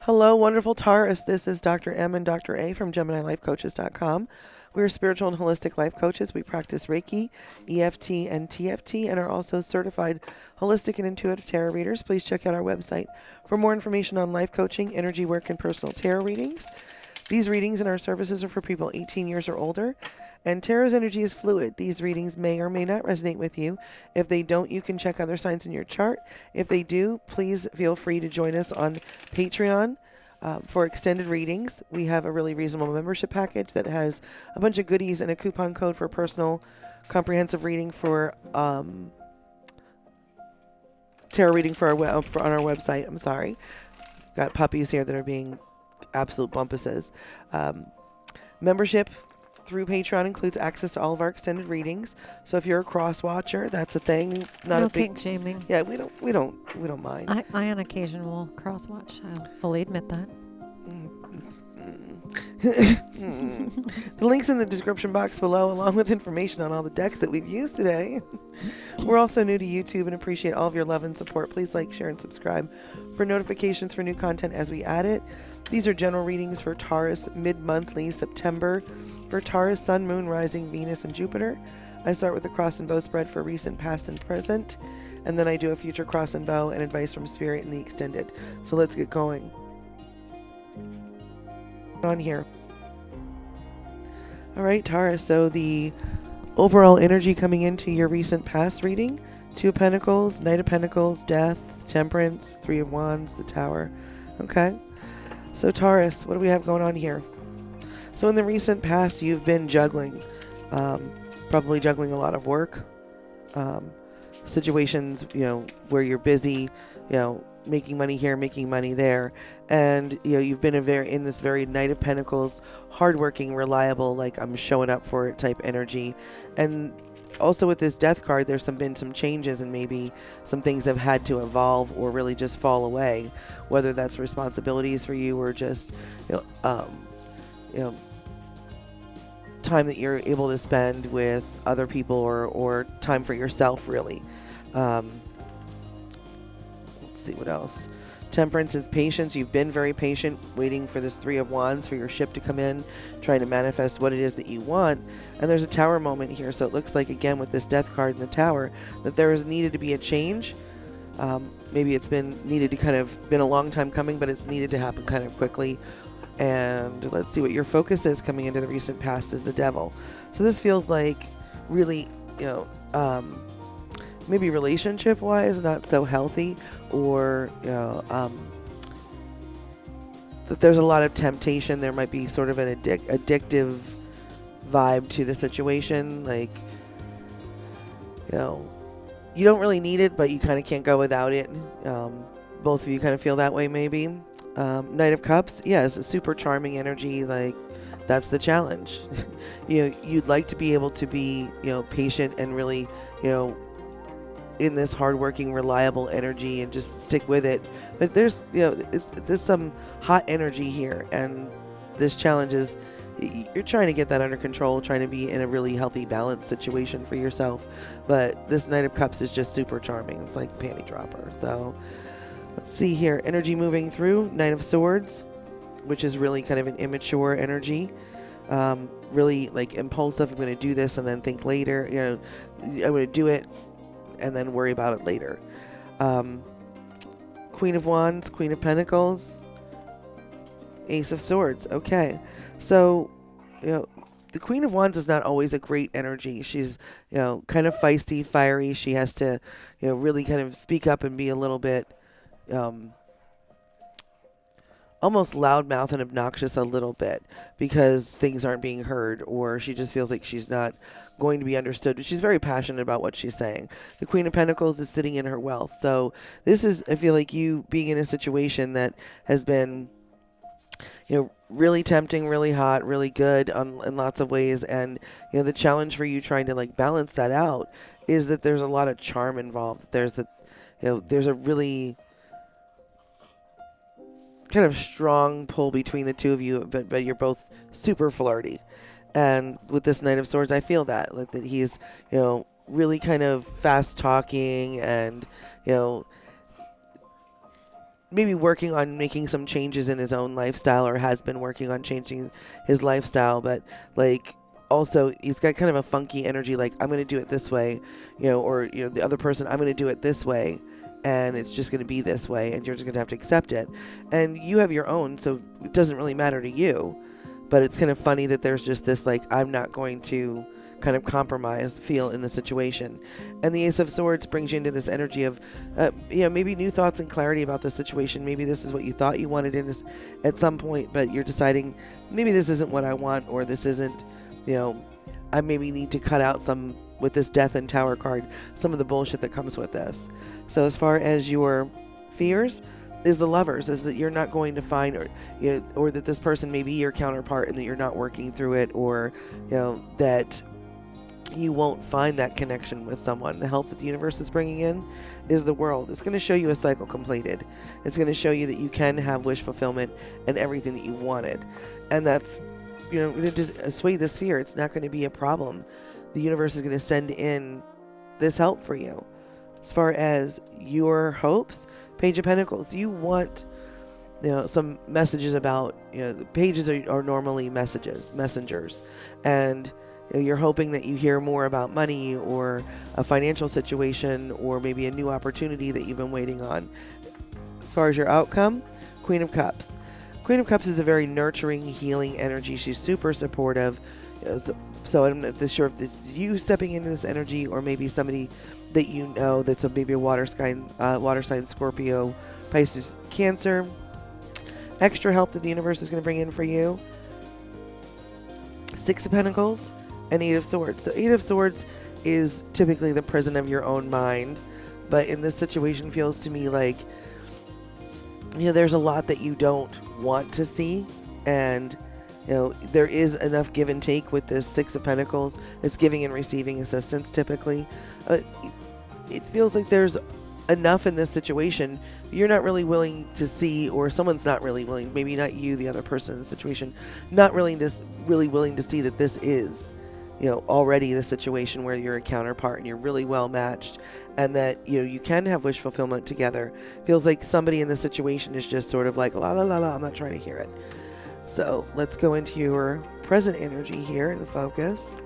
Hello, wonderful Taurus. This is DR.M and DR.A from GeminiLifeCoaches.com. We are spiritual and holistic life coaches. We practice Reiki, EFT, and TFT, and are also certified holistic and intuitive tarot readers. Please check out our website for more information on life coaching, energy work, and personal tarot readings. These readings and our services are for people 18 years or older, and tarot's energy is fluid. These readings may or may not resonate with you. If they don't, you can check other signs in your chart. If they do, please feel free to join us on Patreon for extended readings. We have a really reasonable membership package that has a bunch of goodies and a coupon code for personal comprehensive reading for tarot reading for on our website. I'm sorry. Got puppies here that are being absolute bumpuses. Membership through Patreon includes access to all of our extended readings. So if you're a cross watcher, that's a thing. Not no a big kink shaming. Yeah, we don't mind. I on occasion will cross watch. I'll fully admit that. The link's in the description box below, along with information on all the decks that we've used today. We're also new to YouTube and appreciate all of your love and support. Please like, share, and subscribe for notifications for new content as we add it. These are general readings for Taurus mid-monthly September. For Taurus, Sun, Moon, Rising, Venus, and Jupiter. I start with the cross and bow spread for recent, past, and present. And then I do a future cross and bow and advice from Spirit in the extended. So let's get going. On here. All right, Taurus. So the overall energy coming into your recent past reading: Two of Pentacles, Knight of Pentacles, Death, Temperance, Three of Wands, the Tower. Okay. So Taurus, what do we have going on here? So in the recent past, you've been juggling, probably juggling a lot of work, situations, where you're busy, making money here, making money there. And, you've been in this very Knight of Pentacles, hardworking, reliable, like I'm showing up for it type energy. And also with this Death card, there's been some changes, and maybe some things have had to evolve or really just fall away, whether that's responsibilities for you or just, time that you're able to spend with other people or time for yourself, really. Let's see what else. Temperance is patience. You've been very patient, waiting for this Three of Wands, for your ship to come in, trying to manifest what it is that you want. And there's a Tower moment here. So it looks like, again, with this Death card in the Tower, that there is needed to be a change. Maybe it's been a long time coming, but it's needed to happen kind of quickly. And let's see what your focus is coming into the recent past is the Devil. So this feels like really, maybe relationship wise not so healthy, or that there's a lot of temptation. There might be sort of an addictive vibe to the situation, like you don't really need it, but you kind of can't go without it. Both of you kind of feel that way, maybe. Knight of Cups, yes, a super charming energy. Like, that's the challenge. You'd like to be able to be, patient and really, in this hardworking, reliable energy and just stick with it. But there's some hot energy here, and this challenge is you're trying to get that under control, trying to be in a really healthy, balanced situation for yourself. But this Knight of Cups is just super charming. It's like panty dropper. So let's see here. Energy moving through. Knight of Swords, which is really kind of an immature energy. Really like impulsive. I'm going to do this and then think later. I'm going to do it and then worry about it later. Queen of Wands, Queen of Pentacles, Ace of Swords. Okay. So, the Queen of Wands is not always a great energy. She's, kind of feisty, fiery. She has to, really kind of speak up and be a little bit almost loudmouth and obnoxious a little bit because things aren't being heard, or she just feels like she's not going to be understood. But she's very passionate about what she's saying. The Queen of Pentacles is sitting in her wealth. So this is, I feel like, you being in a situation that has been, really tempting, really hot, really good in lots of ways. And, the challenge for you trying to like balance that out is that there's a lot of charm involved. There's a really kind of strong pull between the two of you, but you're both super flirty. And with this Knight of Swords, I feel that, like, that he's, really kind of fast talking and, maybe working on making some changes in his own lifestyle, or has been working on changing his lifestyle, but like also he's got kind of a funky energy, like I'm going to do it this way, or the other person, I'm going to do it this way, and it's just going to be this way, and you're just going to have to accept it. And you have your own, so it doesn't really matter to you. But it's kind of funny that there's just this, like, I'm not going to kind of compromise feel in the situation. And the Ace of Swords brings you into this energy of, maybe new thoughts and clarity about the situation. Maybe this is what you thought you wanted at some point, but you're deciding maybe this isn't what I want, or this isn't, I maybe need to cut out some, with this Death and Tower card, some of the bullshit that comes with this. So as far as your fears, is the Lovers, is that you're not going to find, or that this person may be your counterpart and that you're not working through it, or that you won't find that connection with someone. The help that the universe is bringing in is the World. It's going to show you a cycle completed. It's going to show you that you can have wish fulfillment and everything that you've wanted, and that's going to just assuage this fear. It's not going to be a problem. The universe is going to send in this help for you. As far as your hopes, Page of Pentacles, you want some messages about, the pages are normally messengers, and you're hoping that you hear more about money or a financial situation, or maybe a new opportunity that you've been waiting on. As far as your outcome, Queen of Cups. Queen of Cups is a very nurturing, healing energy. She's super supportive. So I'm not sure if it's you stepping into this energy, or maybe somebody that that's maybe a water sign, Scorpio, Pisces, Cancer. Extra help that the universe is going to bring in for you. Six of Pentacles and Eight of Swords. So Eight of Swords is typically the prison of your own mind, but in this situation feels to me like there's a lot that you don't want to see, and there is enough give and take with this Six of Pentacles. It's giving and receiving assistance typically. It feels like there's enough in this situation. You're not really willing to see, or someone's not really willing, maybe not you, the other person in the situation, not really willing to see that this is, already the situation where you're a counterpart and you're really well matched, and that, you can have wish fulfillment together. Feels like somebody in the situation is just sort of like, la la la la, I'm not trying to hear it. So let's go into your present energy here in the focus.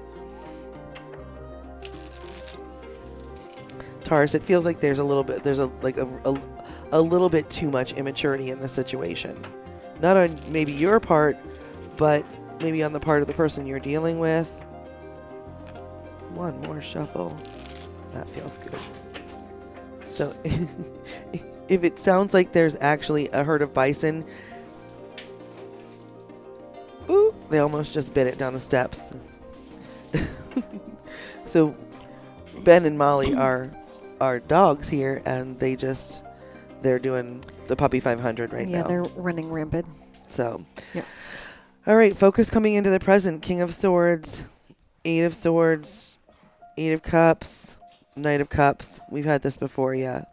Taurus, it feels like there's a little bit too much immaturity in the situation. Not on maybe your part, but maybe on the part of the person you're dealing with. One more shuffle. That feels good. So if it sounds like there's actually a herd of bison, ooh, they almost just bit it down the steps. So Ben and Molly are dogs here, and they're doing the puppy 500 right now. Yeah, they're running rampant. So, yeah. All right, focus coming into the present. King of Swords, Eight of Swords, Eight of Cups, Knight of Cups. We've had this before, yeah.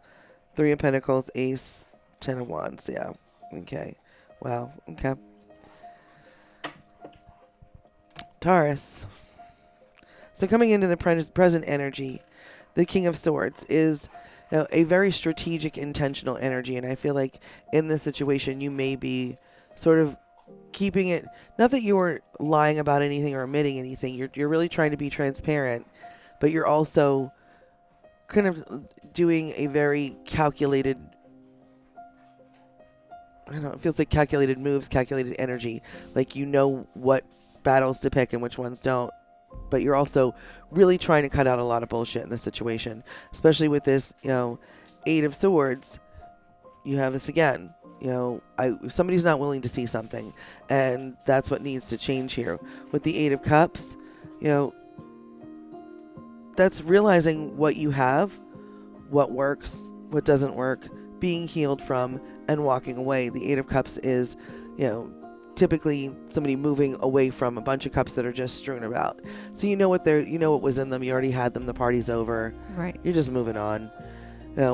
Three of Pentacles, Ace, Ten of Wands, yeah. Okay. Wow, okay. Taurus. So coming into the present energy, the King of Swords is a very strategic, intentional energy. And I feel like in this situation, you may be sort of keeping it, not that you're lying about anything or omitting anything. You're really trying to be transparent, but you're also kind of doing a very calculated, I don't know, it feels like calculated moves, calculated energy. Like what battles to pick and which ones don't. But you're also really trying to cut out a lot of bullshit in this situation, especially with this, Eight of Swords. You have this again, somebody's not willing to see something, and that's what needs to change here. With the Eight of Cups, that's realizing what you have, what works, what doesn't work, being healed from, and walking away. The Eight of Cups is, typically somebody moving away from a bunch of cups that are just strewn about. So what was in them. You already had them. The party's over. Right. You're just moving on.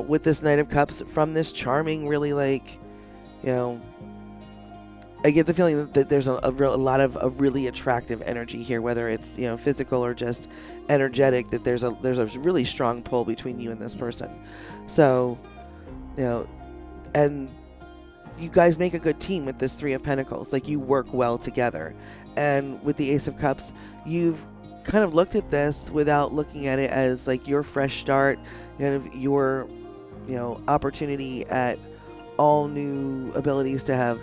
With this Knight of Cups, from this charming, really I get the feeling that there's a lot of really attractive energy here, whether it's physical or just energetic. That there's a really strong pull between you and this person. So, and you guys make a good team with this Three of Pentacles. Like, you work well together. And with the Ace of Cups, you've kind of looked at this without looking at it as like your fresh start, kind of your, opportunity at all new abilities to have,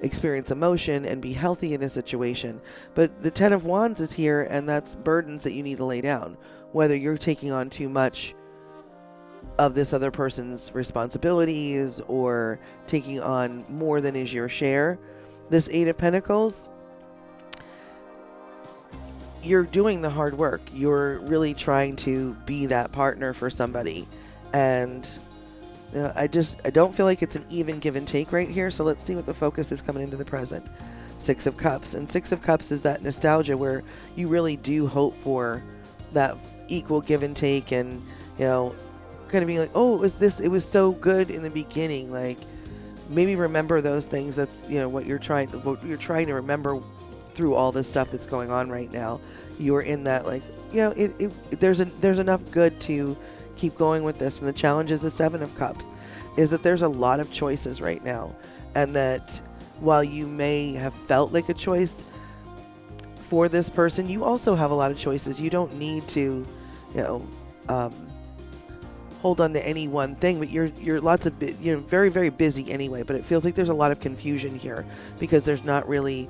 experience emotion and be healthy in a situation. But the Ten of Wands is here, and that's burdens that you need to lay down. Whether you're taking on too much of this other person's responsibilities or taking on more than is your share. This Eight of Pentacles, you're doing the hard work. You're really trying to be that partner for somebody. And I don't feel like it's an even give and take right here. So let's see what the focus is coming into the present. Six of Cups. And Six of Cups is that nostalgia where you really do hope for that equal give and take, and, kind of being like, oh, it was so good in the beginning. Like, maybe remember those things. That's, what you're trying to remember through all this stuff that's going on right now. You're in that, like, there's enough good to keep going with this. And the challenge is the Seven of Cups, is that there's a lot of choices right now, and that while you may have felt like a choice for this person, you also have a lot of choices. You don't need to, hold on to any one thing, but you're very, very busy anyway. But it feels like there's a lot of confusion here, because there's not really,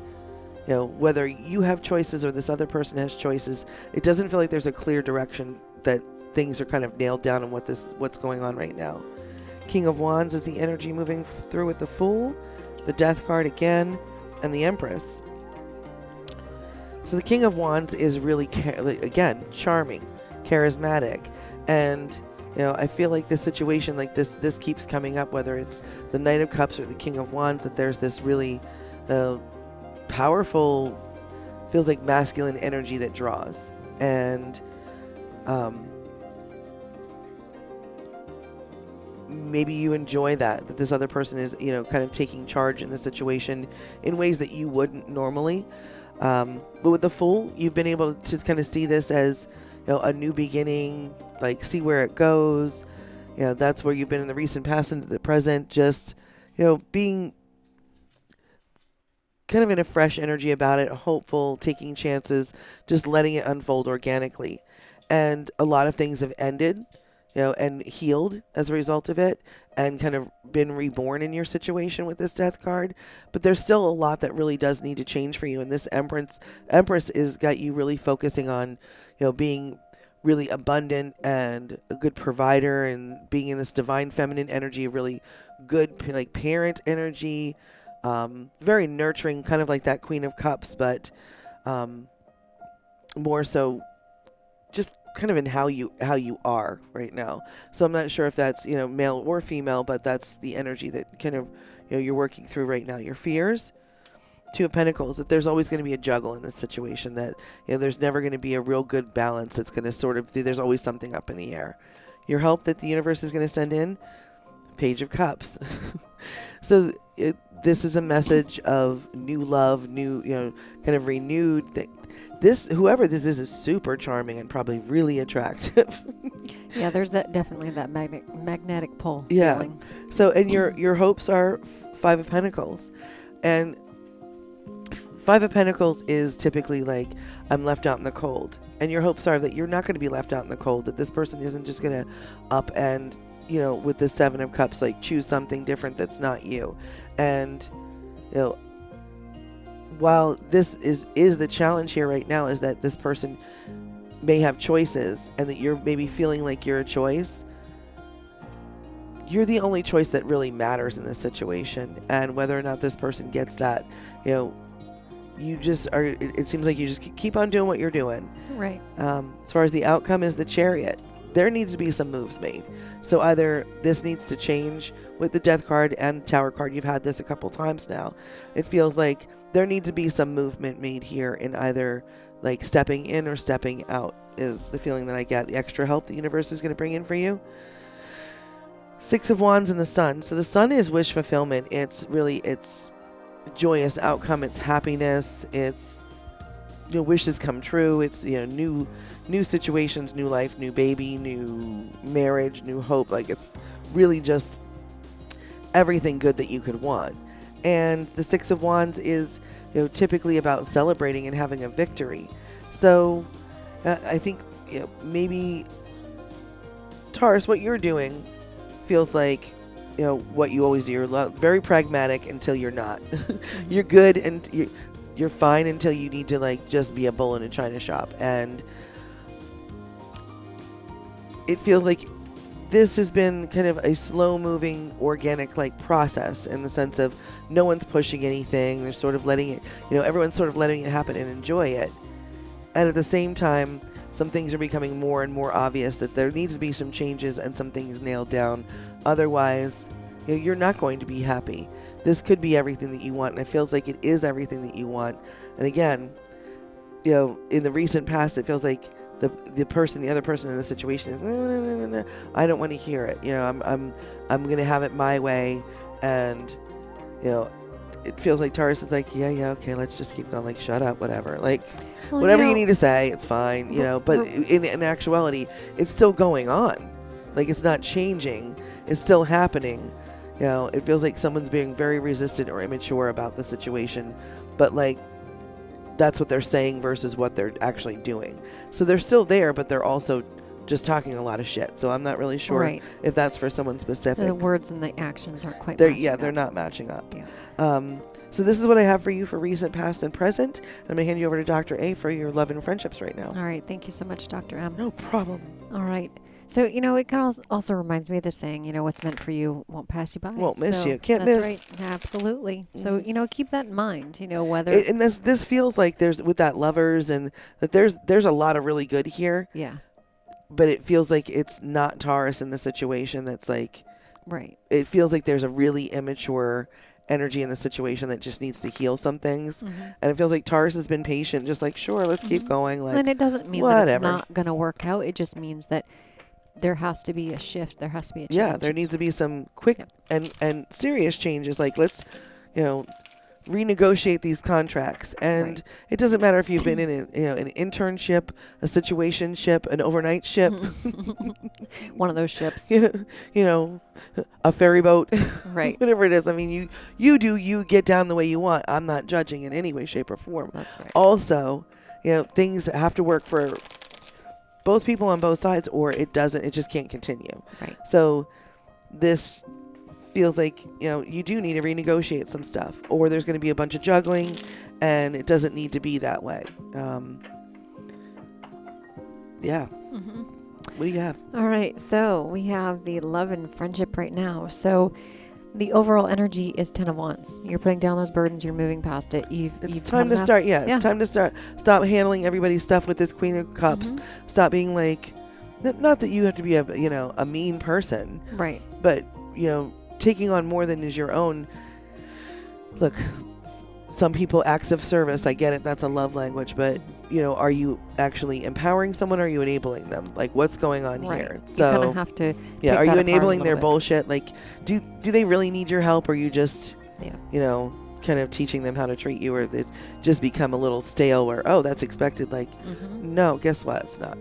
whether you have choices or this other person has choices. It doesn't feel like there's a clear direction that things are kind of nailed down on what's going on right now. King of Wands is the energy moving through with the Fool, the Death card again, and the Empress. So the King of Wands is really, again, charming, charismatic, and I feel like this situation like this keeps coming up, whether it's the Knight of Cups or the King of Wands, that there's this really powerful, feels like masculine energy that draws. And maybe you enjoy that this other person is, kind of taking charge in the situation in ways that you wouldn't normally. But with the Fool, you've been able to kind of see this as, a new beginning, like see where it goes. That's where you've been in the recent past into the present, just, being kind of in a fresh energy about it, hopeful, taking chances, just letting it unfold organically. And a lot of things have ended, and healed as a result of it, and kind of been reborn in your situation with this Death card. But there's still a lot that really does need to change for you. And this Empress is got you really focusing on, being really abundant and a good provider, and being in this divine feminine energy, really good, like, parent energy, very nurturing, kind of like that Queen of Cups, but more so just kind of in how you are right now. So I'm not sure if that's, male or female, but that's the energy that kind of, you're working through right now. Your fears. Two of Pentacles, that there's always going to be a juggle in this situation, that, there's never going to be a real good balance. It's going to sort of, there's always something up in the air. Your help that the universe is going to send in. Page of Cups. So this is a message of new love, new, kind of renewed thing. Whoever this is super charming and probably really attractive. Yeah, there's definitely that magnetic pull. Yeah. Feeling. So, and your hopes are Five of Pentacles, and Five of Pentacles is typically like, I'm left out in the cold, and your hopes are that you're not going to be left out in the cold. That this person isn't just going to upend, with the Seven of Cups, like choose something different that's not you, and while this is the challenge here right now, is that this person may have choices, and that you're maybe feeling like you're a choice. You're the only choice that really matters in this situation, and whether or not this person gets that, you just are, it seems like you just keep on doing what you're doing. Right. As far as the outcome is the Chariot, there needs to be some moves made. So either this needs to change with the Death card and the Tower card. You've had this a couple times now. It feels like there needs to be some movement made here in either like stepping in or stepping out, is the feeling that I get. The extra help the universe is going to bring in for you. Six of Wands and the Sun. So the Sun is wish fulfillment. It's joyous outcome. It's happiness. It's, wishes come true. It's, new situations, new life, new baby, new marriage, new hope. Like, it's really just everything good that you could want. And the Six of Wands is, typically about celebrating and having a victory. So I think, maybe Taurus, what you're doing feels like, what you always do. You're very pragmatic until you're not. You're good and you're fine until you need to like just be a bull in a china shop. And it feels like this has been kind of a slow-moving, organic like process in the sense of no one's pushing anything. They're sort of letting it, everyone's sort of letting it happen and enjoy it. And at the same time, some things are becoming more and more obvious that there needs to be some changes and some things nailed down. Otherwise, you're not going to be happy. This could be everything that you want, and it feels like it is everything that you want. And again, in the recent past, it feels like the other person in the situation is, no, I don't want to hear it. I'm going to have it my way. And, it feels like Taurus is like, yeah, okay, let's just keep going. Like, shut up, whatever. Like, whatever you need to say, it's fine, But in actuality, it's still going on. Like, it's not changing. It's still happening. It feels like someone's being very resistant or immature about the situation. But, like, that's what they're saying versus what they're actually doing. So they're still there, but they're also just talking a lot of shit. So I'm not really sure if that's for someone specific. The words and the actions aren't quite matching up. They're not matching up. Yeah. So this is what I have for you for recent, past, and present. I'm going to hand you over to Dr. A for your love and friendships right now. All right. Thank you so much, Dr. M. No problem. All right. So, it kind of also reminds me of the saying, what's meant for you won't pass you by. Won't miss you. Can't that's miss. Right. Absolutely. So, keep that in mind, whether. And this feels like there's, with that lovers, and that there's a lot of really good here. Yeah. But it feels like it's not Taurus in the situation that's like. Right. It feels like there's a really immature energy in the situation that just needs to heal some things. And it feels like Taurus has been patient, just like, sure, let's keep going. Like, and it doesn't mean whatever. that it's not going to work out. It just means that there has to be a shift. There has to be a change. Yeah, there needs to be some quick and serious changes. Like, let's, renegotiate these contracts. And it doesn't matter if you've been in an internship, a situationship, an overnight ship. One of those ships. A ferry boat. Right. Whatever it is. I mean, you get down the way you want. I'm not judging in any way, shape, or form. That's right. Also, things have to work for both people on both sides, or it just can't continue. Right. So this feels like, you do need to renegotiate some stuff, or there's going to be a bunch of juggling, and it doesn't need to be that way. Yeah. What do you have? All right. So we have the love and friendship right now. So the overall energy is 10 of Wands. You're putting down those burdens. You're moving past it. It's time to start. Yeah, it's time to start. Stop handling everybody's stuff with this Queen of Cups. Stop being like, not that you have to be a mean person. Right. But, taking on more than is your own. Look, some people, acts of service, I get it, that's a love language, but are you actually empowering someone, or are you enabling them? Like, what's going on here? So you kind of have to are you enabling their bullshit? Like, do they really need your help, or are you just kind of teaching them how to treat you, or it's just become a little stale where, oh, that's expected? Like, no, guess what, it's not.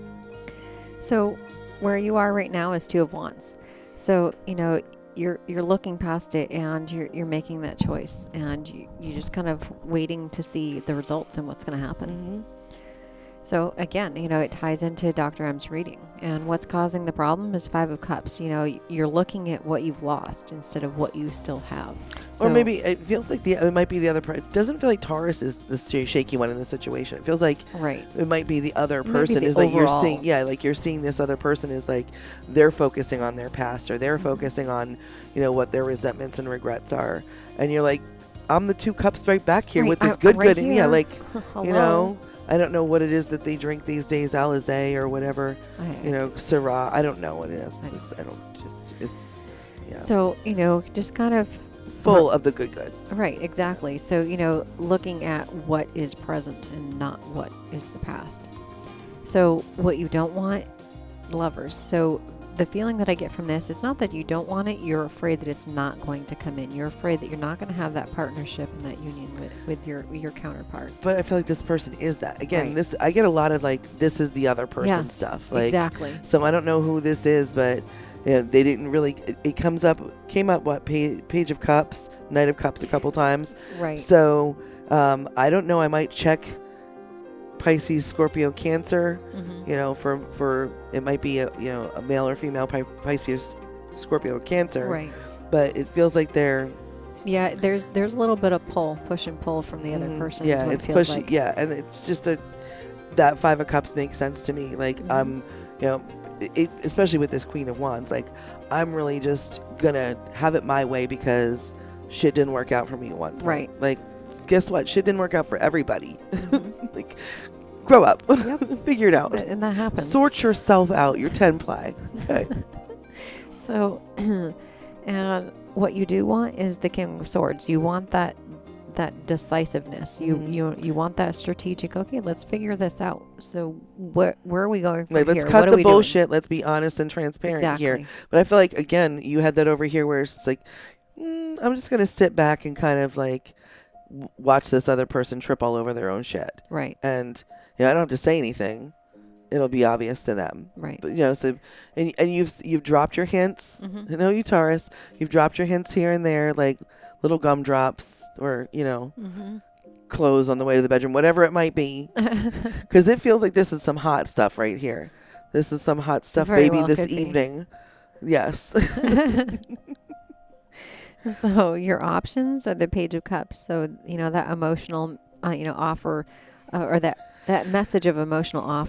So where you are right now is 2 of Wands. So you're looking past it, and you're making that choice, and you're just kind of waiting to see the results and what's going to happen. So again, it ties into Dr. M's reading, and what's causing the problem is 5 of Cups. You're looking at what you've lost instead of what you still have. So, or maybe it feels like it might be the other part. It doesn't feel like Taurus is the shaky one in the situation. It feels like it might be the other person is like overall. You're seeing this other person is like they're focusing on their past, or they're focusing on what their resentments and regrets are, and you're like, I'm the 2 cups right back here with this good, right and I don't know what it is that they drink these days, Alizé or whatever, Syrah. I don't know what it is. So, just kind of full of the good. Right, exactly. So, looking at what is present and not what is the past. So, what you don't want, lovers. So, the feeling that I get from this, it's not that you don't want it. You're afraid that it's not going to come in. You're afraid that you're not going to have that partnership and that union with your counterpart. But I feel like this person is that. Again, Right. this I get a lot of like, this is the other person Yeah, stuff. Like, exactly. so I don't know who this is, but they didn't really. It came up what Page of Cups, Knight of Cups a couple times. Right. So I don't know. I might check Pisces, Scorpio, Cancer. Mm-hmm. You know, for it might be a male or female Pisces, Scorpio, Cancer. Right. But it feels like they're. Yeah, there's a little bit of push and pull from the other person. Yeah, is what it's it feels pushy. like. Yeah, and it's just that Five of Cups makes sense to me. Like, especially with this Queen of Wands, like, I'm really just gonna have it my way because shit didn't work out for me at one point. Right. Like, guess what? Shit didn't work out for everybody. Mm-hmm. Like, grow up. Yep. Figure it out. And that happens. Sort yourself out. You're 10 ply. Okay. So, and what you do want is the King of Swords. You want that decisiveness. You want that strategic. Okay, let's figure this out. So where are we going from Like, let's here? cut What are the we doing? bullshit. Let's be honest and transparent here. Exactly. But I feel like, again, you had that over here where it's just like, I'm just gonna sit back and kind of like watch this other person trip all over their own shit. Right. And I don't have to say anything. It'll be obvious to them. Right. But so and you've dropped your hints. Mm-hmm. I know you, Taurus. You've dropped your hints here and there, like little gumdrops or Mm-hmm. clothes on the way to the bedroom, whatever it might be. Because it feels like this is some hot stuff right here. This is some hot stuff, Very baby, well this could be. evening. Yes. So your options are the Page of Cups. So that emotional, offer, or that message of emotional offer.